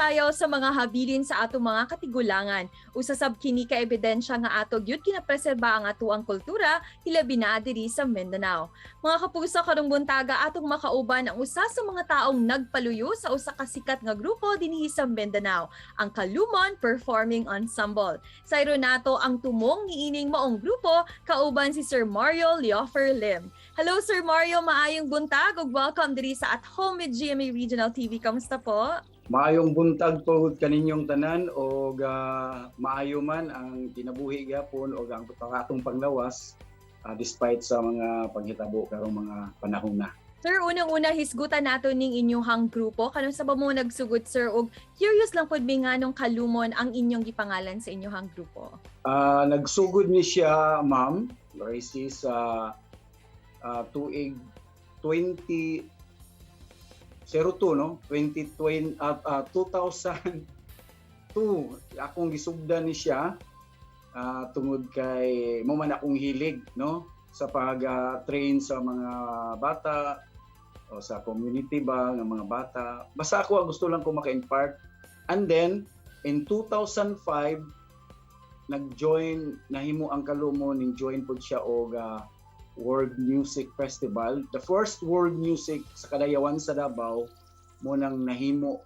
pagsayaw sa mga habilin sa ato mga katigulangan. Usasab kini ka ebidensya nga ato gyud kinapreserba ang atuang kultura hilabi na diri sa Mindanao. Mga kapuso karong buntaga atong makauban ang usa sa mga taong nagpaluyo sa usa ka sikat nga grupo dinhi sa Mindanao, ang Kalumon Performing Ensemble. Sayro nato ang tumong niining maong grupo kauban si Sir Mario Leofer Lim. Hello Sir Mario, maayong buntag ug welcome diri sa At Home with GMA Regional TV. Kamusta po? Maayong buntag po kaninyong tanan o maayo man ang kinabuhi gyapon o ang atong panglawas despite sa mga paghitabo karong mga panahon na. Sir, unang-una hisgutan nato ning inyong grupo. Kanang sa ba mo nagsugod sir og curious lang pud mi nganong Kalumon ang inyong gipangalan sa inyong grupo? Nagsugod ni siya, ma'am, Racy, sa tuig 2002 no 2002 akong gisugdan ni siya tungod kay mo man akong hilig no sa pag-train sa mga bata o sa community ba ng mga bata. Basta ako gusto lang ko maka-impart. And then in 2005 nag-join nahimo ang Kalumon ning join pod siya og World Music Festival. The first world music sa Kadayawan sa Davao mo nang nahimo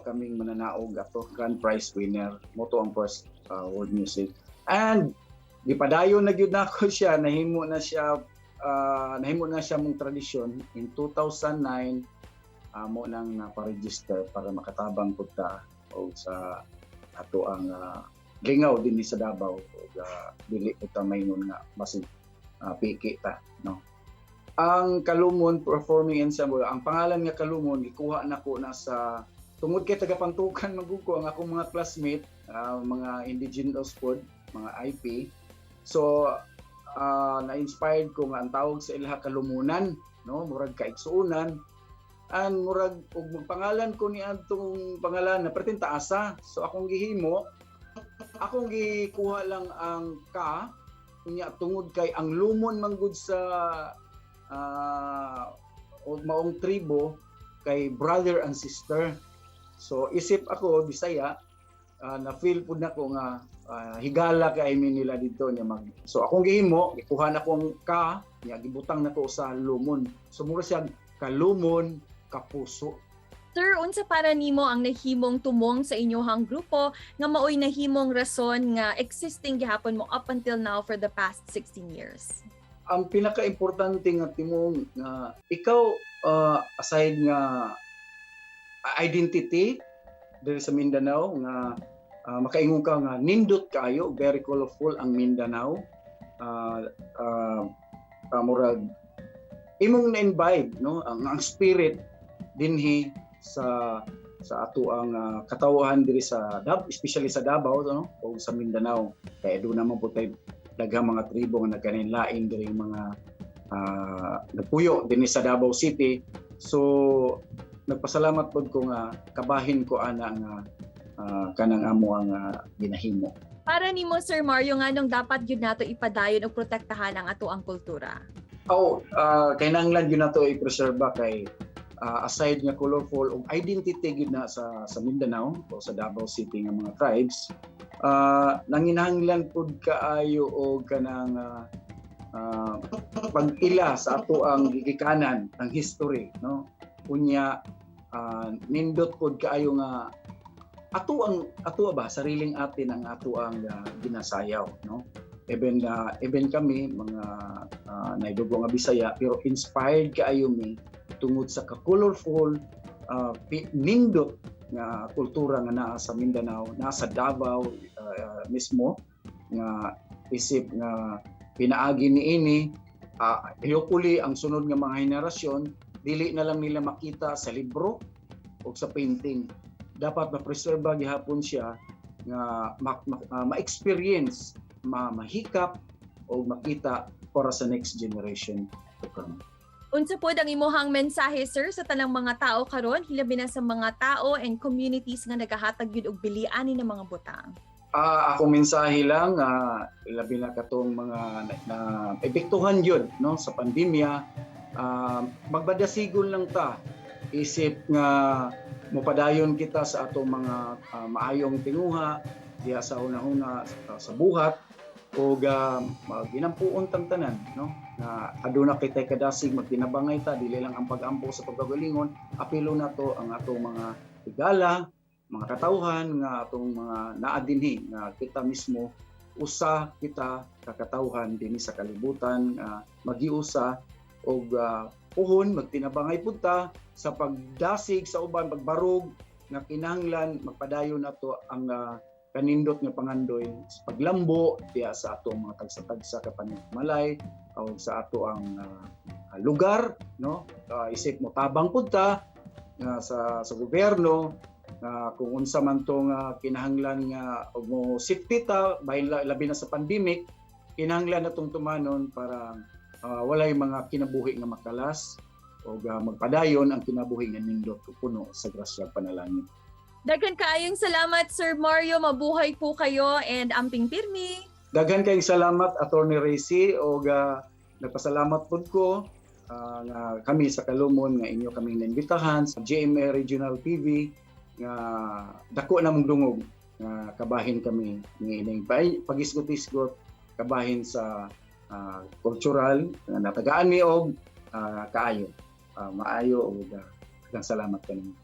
kaming mananaog ato grand prize winner mo to ang first world music. And gipadayon na gyud nako siya, nahimo na siya mong tradisyon in 2009 mo nang naparegister para makatabang pud ta o sa ato ang lingaw dinhi sa Davao ug dili pud ta mayingon nga basig piki ta no. Ang Kalumon Performing Ensemble, ang pangalan nga Kalumon gikuha nako na sa tungod kay tagapantukan maguko ang akong mga classmate, mga indigenous pod, mga IP. So na-inspired ko nga ang tawag sa ilaha Kalumunan no, murag kaigsuunan and murag og magpangalan ko ni adtong pangalan na pertin taasa. So akong gihimo, akong gikuha lang ang ka unya tungod kay ang lumon manggod sa maong tribo kay brother and sister. So isip ako Bisaya, na feel pud nako nga higala kay nila dito niya so akong gihimo gikuha na kong ka nya gibutang nako sa lumon. So mura siya Kalumon Kapuso. Sir, unsa para nimo ang nahimong tumong sa inyong grupo nga maoy nahimong rason nga existing gihapon mo up until now for the past 16 years? Ang pinaka-importante nga timong nga ikaw aside nga identity diri sa Mindanao nga makaingon ka nga nindot kaayo, very colorful ang Mindanao. Murag imong na-imbibe no ang spirit dinhi sa ato ang katawhan diri sa especially sa Davao no o sa Mindanao. Kaya doon naman po tayo daghang mga tribo nga nagkaninlain diri mga nagpuyo dinhi sa Davao City. So nagpasalamat pod ko nga kabahin ko ana nga kanang amo ang ginahimo. Para nimo Sir Mario nganong dapat gyud nato ipadayon ug protektahan ang ato ang kultura? Kinahanglan gyud nato i-preserba kay aside nga colorful og identity gyud na sa Mindanao o sa Davao City nga mga tribes, nanginahanglan pud kaayo og kanang pag-ila sa ato ang gigikanan, ang history no. Unya nindot pud kaayo nga ato ba sariling atin ang ato ang ginasayaw no. Even kami mga naidugo nga Bisaya pero inspired kaayo mi tungod sa ka-colorful nindot nga kultura nga naa sa Mindanao, nasa Davao mismo nga isip nga pinaagi niini hopefully ang sunod nga mga henerasyon dili na lang nila makita sa libro o sa painting. Dapat ma-preserba gihapon siya nga ma-experience, mahikap o makita para sa next generation to come. Unsa pod ang imuhang mensahe sir sa tanang mga tao karon hilabi na sa mga tao and communities nga nagahatag gyud og bilian ni mga butang? Ako mensahe lang labi na katong mga na epektuhan yun no sa pandemya, magbadasigon lang ta isip nga mopadayon kita sa atong mga maayong tinguha diha sa una-una sa buhat o ginampuon tang tanan, no, na aduna kitay kadasig magtinabangay ta dili lang ang pag-ampo sa pagkagalingon, apilo na to ang atong mga higala, mga katawhan nga atong mga naa dinhi nga kita mismo usa kita kakatawhan dinhi sa kalibutan, magiusa og puhon magtinabangay pud ta sa pagdasig sa uban, pagbarog nga kinahanglan magpadayon nato ang kanindot nga pangandoy sa paglambo diya sa ato mga tagsa-tagsa kapanmalay o sa ato ang lugar, no, isip mo tabang pud ta sa gobyerno kung unsa man tong kinahanglan nga mo safety ta bahin labi na sa pandemic, kinahanglan natong tumanon para walay mga kinabuhi nga makalas o magpadayon ang kinabuhi nga nindot puno sa grasya panalangin. Daghan kaayong salamat, Sir Mario. Mabuhay po kayo and amping pirmi. Daghan kayong salamat, Attorney Racy, o nagpasalamat po ko nga kami sa Kalumon nga inyo kaming naimbitahan sa GMA Regional TV nga dako namong dungog nga kabahin kami ng pagisgot-isgot kabahin sa cultural nga natagaan mi og kaayo maayo og daghang salamat kanimo.